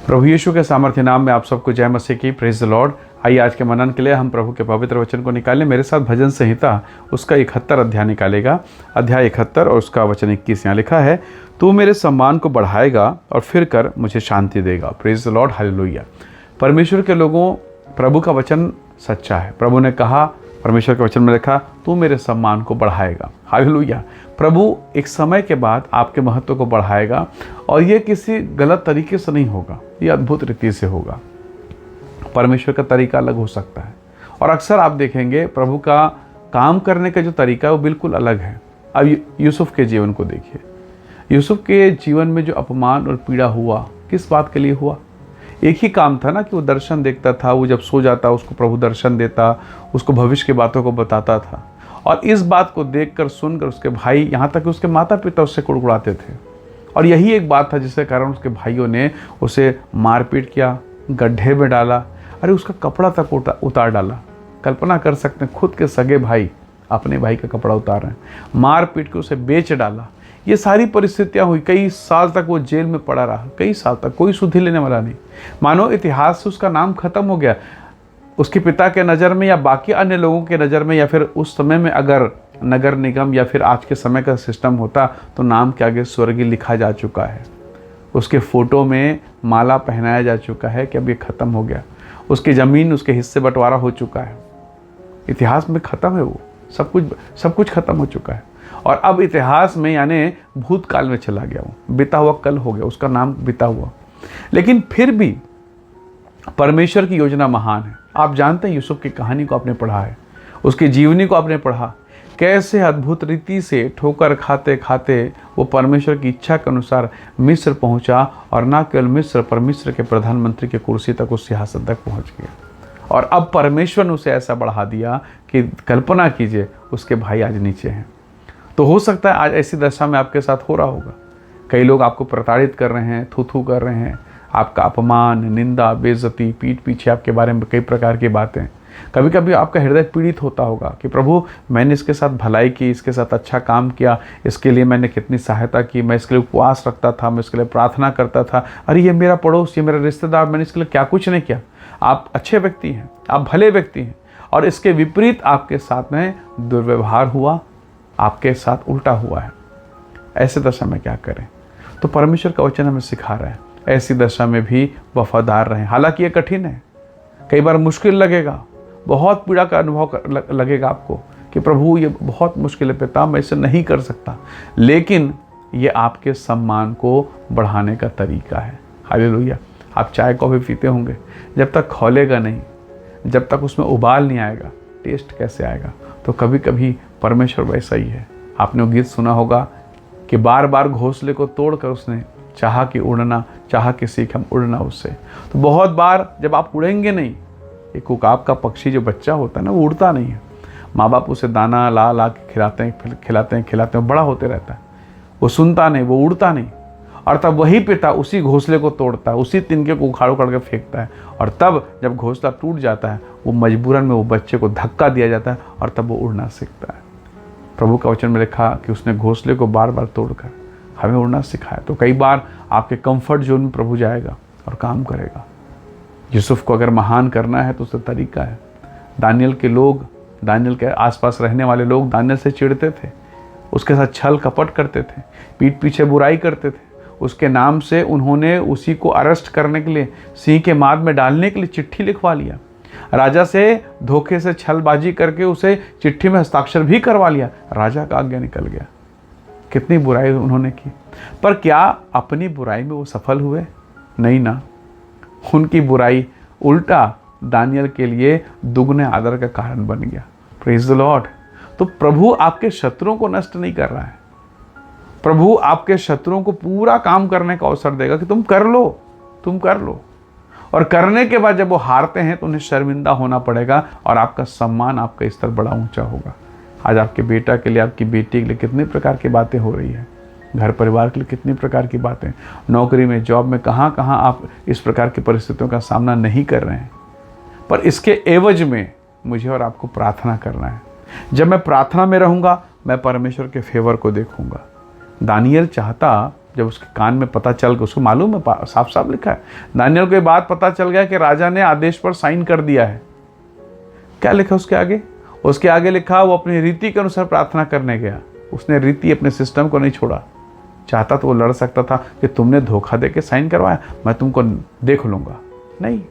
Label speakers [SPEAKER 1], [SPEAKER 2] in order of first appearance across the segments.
[SPEAKER 1] प्रभु यीशु के सामर्थ्य नाम में आप सबको जय मसीह की। Praise the Lord. आइए आज के मनन के लिए हम प्रभु के पवित्र वचन को निकालें। मेरे साथ भजन संहिता उसका 71 अध्याय निकालेगा। अध्याय 71 और उसका वचन 21 यहाँ लिखा है, तू मेरे सम्मान को बढ़ाएगा और फिर कर मुझे शांति देगा। Praise the Lord, hallelujah. परमेश्वर के लोगों, प्रभु का वचन सच्चा है। प्रभु ने कहा, परमेश्वर के वचन में लिखा, तू मेरे सम्मान को बढ़ाएगा। हालेलुया। प्रभु एक समय के बाद आपके महत्व को बढ़ाएगा और ये किसी गलत तरीके से नहीं होगा, ये अद्भुत रीति से होगा। परमेश्वर का तरीका अलग हो सकता है और अक्सर आप देखेंगे प्रभु का काम करने का जो तरीका है वो बिल्कुल अलग है। अब यूसुफ के जीवन को देखिए। यूसुफ के जीवन में जो अपमान और पीड़ा हुआ, किस बात के लिए हुआ? एक ही काम था ना कि वो दर्शन देखता था, वो जब सो जाता उसको प्रभु दर्शन देता, उसको भविष्य की बातों को बताता था। और इस बात को देखकर सुनकर उसके भाई, यहाँ तक कि उसके माता पिता उससे कुड़कुड़ाते थे। और यही एक बात था जिसके कारण उसके भाइयों ने उसे मारपीट किया, गड्ढे में डाला, अरे उसका कपड़ा तक उतार डाला। कल्पना कर सकते हैं, खुद के सगे भाई अपने भाई का कपड़ा उतार रहे हैं, मार पीट के उसे बेच डाला। ये सारी परिस्थितियां हुई। कई साल तक वो जेल में पड़ा रहा, कई साल तक कोई सुधि लेने वाला नहीं। मानो इतिहास से उसका नाम खत्म हो गया। उसके पिता के नज़र में या बाकी अन्य लोगों के नज़र में, या फिर उस समय में अगर नगर निगम या फिर आज के समय का सिस्टम होता तो नाम के आगे स्वर्गीय लिखा जा चुका है। उसके फोटो में माला पहनाया जा चुका है कि अब ये ख़त्म हो गया। उसकी ज़मीन, उसके हिस्से बंटवारा हो चुका है। इतिहास में ख़त्म है, वो सब कुछ ख़त्म हो चुका है। और अब इतिहास में यानी भूतकाल में चला गया, वो बीता हुआ कल हो गया, उसका नाम बीता हुआ। लेकिन फिर भी परमेश्वर की योजना महान है। आप जानते हैं, यूसुफ की कहानी को आपने पढ़ा है, उसकी जीवनी को आपने पढ़ा, कैसे अद्भुत रीति से ठोकर खाते खाते वो परमेश्वर की इच्छा के अनुसार मिस्र पहुंचा। और ना केवल मिस्र पर मिस्र के प्रधानमंत्री की कुर्सी तक, उस सिंहासन तक पहुंच गया। और अब परमेश्वर ने उसे ऐसा बढ़ा दिया कि कल्पना कीजिए, उसके भाई आज नीचे हैं। तो हो सकता है आज ऐसी दशा में आपके साथ हो रहा होगा। कई लोग आपको प्रताड़ित कर रहे हैं, थू कर रहे हैं, आपका अपमान, निंदा, बेइज्जती, पीठ पीछे आपके बारे में कई प्रकार की बातें। कभी कभी आपका हृदय पीड़ित होता होगा कि प्रभु, मैंने इसके साथ भलाई की, इसके साथ अच्छा काम किया, इसके लिए मैंने कितनी सहायता की, मैं इसके लिए उपवास रखता था, मैं इसके लिए प्रार्थना करता था, अरे ये मेरा पड़ोस, ये मेरा रिश्तेदार, मैंने इसके लिए क्या कुछ नहीं किया। आप अच्छे व्यक्ति हैं, आप भले व्यक्ति हैं, और इसके विपरीत आपके साथ में दुर्व्यवहार हुआ, आपके साथ उल्टा हुआ है। ऐसे दशा में क्या करें? तो परमेश्वर का वचन हमें सिखा रहा है, ऐसी दशा में भी वफादार रहें। हालांकि ये कठिन है, कई बार मुश्किल लगेगा, बहुत पीड़ा का अनुभव लगेगा आपको कि प्रभु ये बहुत मुश्किल है पिता, मैं इसे नहीं कर सकता। लेकिन ये आपके सम्मान को बढ़ाने का तरीका है। हालेलुया। आप चाय कॉफ़ी पीते होंगे, जब तक खौलेगा नहीं, जब तक उसमें उबाल नहीं आएगा, टेस्ट कैसे आएगा? तो कभी कभी परमेश्वर वैसा ही है। आपने वो गीत सुना होगा कि बार बार घोंसले को तोड़कर उसने चाहा कि उड़ना, चाहा कि सीख हम उड़ना उससे। तो बहुत बार जब आप उड़ेंगे नहीं, एक उकाब का पक्षी जो बच्चा होता है ना, वो उड़ता नहीं है। माँ बाप उसे दाना ला ला के खिलाते हैं, बड़ा होते रहता है। वो सुनता नहीं, वो उड़ता नहीं। और तब वही पिता उसी घोंसले को तोड़ता है, उसी तिनके को उखाड़ उखाड़ के फेंकता है। और तब जब घोंसला टूट जाता है, वो मजबूरन में वो बच्चे को धक्का दिया जाता है और तब वो उड़ना सीखता है। प्रभु का वचन में लिखा कि उसने घोंसले को बार बार तोड़कर हमें उड़ना सिखाया। तो कई बार आपके कंफर्ट जोन में प्रभु जाएगा और काम करेगा। यूसुफ को अगर महान करना है तो उसका तरीका है। दानियल के आसपास रहने वाले लोग दानियल से चिढ़ते थे, उसके साथ छल कपट करते थे, पीठ पीछे बुराई करते थे। उसके नाम से उन्होंने उसी को अरेस्ट करने के लिए, सिंह के माद में डालने के लिए चिट्ठी लिखवा लिया। राजा से धोखे से छलबाजी करके उसे चिट्ठी में हस्ताक्षर भी करवा लिया। राजा का आज्ञा निकल गया। कितनी बुराई उन्होंने की, पर क्या अपनी बुराई में वो सफल हुए? नहीं ना। उनकी बुराई उल्टा दानियल के लिए दुगने आदर का कारण बन गया। Praise the Lord. तो प्रभु आपके शत्रुओं को नष्ट नहीं कर रहा है। प्रभु आपके शत्रुओं को पूरा काम करने का अवसर देगा कि तुम कर लो। और करने के बाद जब वो हारते हैं तो उन्हें शर्मिंदा होना पड़ेगा और आपका सम्मान, आपका स्तर बड़ा ऊंचा होगा। आज आपके बेटा के लिए, आपकी बेटी के लिए कितनी प्रकार की बातें हो रही है, घर परिवार के लिए कितनी प्रकार की बातें, नौकरी में, जॉब में, कहाँ कहाँ आप इस प्रकार की परिस्थितियों का सामना नहीं कर रहे हैं। पर इसके एवज में मुझे और आपको प्रार्थना करना है। जब मैं प्रार्थना में रहूँगा, मैं परमेश्वर के फेवर को देखूँगा। दानियल चाहता जब उसके कान में पता चल गया, उसको मालूम है, साफ साफ लिखा है, दानियल को ये बात पता चल गया कि राजा ने आदेश पर साइन कर दिया है। क्या लिखा उसके आगे? उसके आगे लिखा वो अपनी रीति के अनुसार प्रार्थना करने गया। उसने रीति, अपने सिस्टम को नहीं छोड़ा। चाहता तो वो लड़ सकता था कि तुमने धोखा दे के साइन करवाया, मैं तुमको देख लूँगा। नहीं,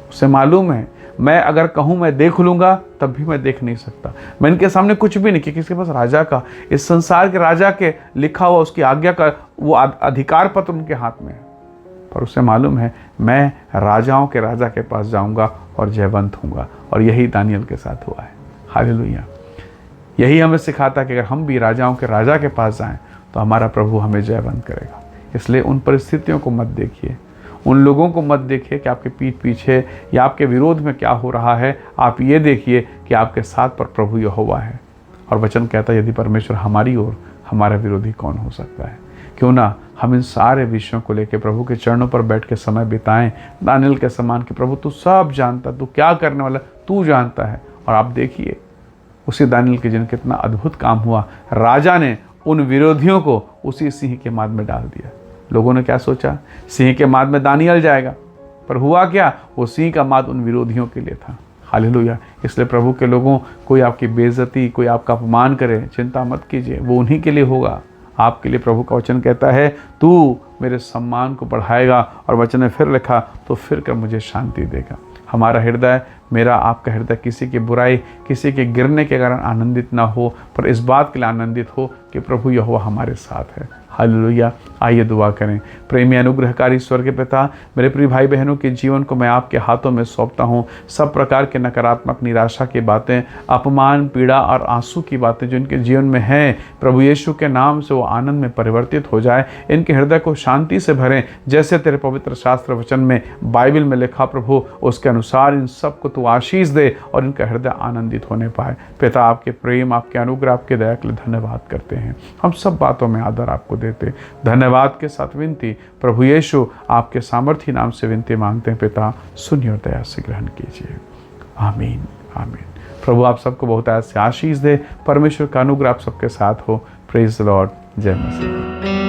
[SPEAKER 1] उसे मालूम है मैं अगर कहूँ मैं देख लूँगा तब भी मैं देख नहीं सकता। मैं इनके सामने कुछ भी नहीं, कि किसके पास राजा का, इस संसार के राजा के लिखा हुआ उसकी आज्ञा का वो अधिकार पत्र उनके हाथ में है। पर उसे मालूम है मैं राजाओं के राजा के पास जाऊँगा और जयवंत होऊंगा। और यही दानियल के साथ हुआ है। हालेलुया। यही हमें सिखाता है कि अगर हम भी राजाओं के राजा के पास जाएं तो हमारा प्रभु हमें जयवंत करेगा। इसलिए उन परिस्थितियों को मत देखिए, उन लोगों को मत देखिए कि आपके पीठ पीछे या आपके विरोध में क्या हो रहा है। आप ये देखिए कि आपके साथ पर प्रभु यहोवा है। और वचन कहता है यदि परमेश्वर हमारी ओर, हमारा विरोधी कौन हो सकता है। क्यों ना हम इन सारे विषयों को लेकर प्रभु के चरणों पर बैठ के समय बिताएं, दानियल के समान कि प्रभु तू सब जानता, तू क्या करने वाला तू जानता है। और आप देखिए उसी दानियल के जिन कितना अद्भुत काम हुआ। राजा ने उन विरोधियों को उसी सिंह के माद में डाल दिया। लोगों ने क्या सोचा, सिंह के माद में दानियल जाएगा, पर हुआ क्या, वो सिंह का माद उन विरोधियों के लिए था। हालेलुया। इसलिए प्रभु के लोगों, कोई आपकी बेइज्जती, कोई आपका अपमान करे, चिंता मत कीजिए, वो उन्हीं के लिए होगा। आपके लिए प्रभु का वचन कहता है तू मेरे सम्मान को बढ़ाएगा। और वचन में फिर लिखा तो फिर कर मुझे शांति देगा। हमारा हृदय, मेरा आपका हृदय किसी की बुराई, किसी के गिरने के कारण आनंदित ना हो, पर इस बात के लिए आनंदित हो कि प्रभु यहोवा हमारे साथ है। हालेलुया। आइए दुआ करें। प्रेमी अनुग्रहकारी स्वर्गीय पिता, मेरे प्रिय भाई बहनों के जीवन को मैं आपके हाथों में सौंपता हूँ। सब प्रकार के नकारात्मक, निराशा की बातें, अपमान, पीड़ा और आंसू की बातें जो इनके जीवन में हैं, प्रभु यीशु के नाम से वो आनंद में परिवर्तित हो जाए। इनके हृदय को शांति से भरें, जैसे तेरे पवित्र शास्त्र वचन में, बाइबल में लिखा प्रभु, उसके अनुसार इन सबको तू आशीष दे और इनका हृदय आनंदित होने पाए। पिता, आपके प्रेम, आपके अनुग्रह, आपके दया के लिए धन्यवाद करते हैं। हम सब बातों में आदर आपको देते, धन्यवाद के साथ विनती प्रभु यीशु आपके सामर्थी नाम से विनती मांगते हैं। पिता, सुनिए और दया से ग्रहण कीजिए। आमीन, आमीन। प्रभु आप सबको बहुत ऐसे आशीष दे। परमेश्वर का अनुग्रह आप सबके साथ हो। Praise the Lord. जय मसीह।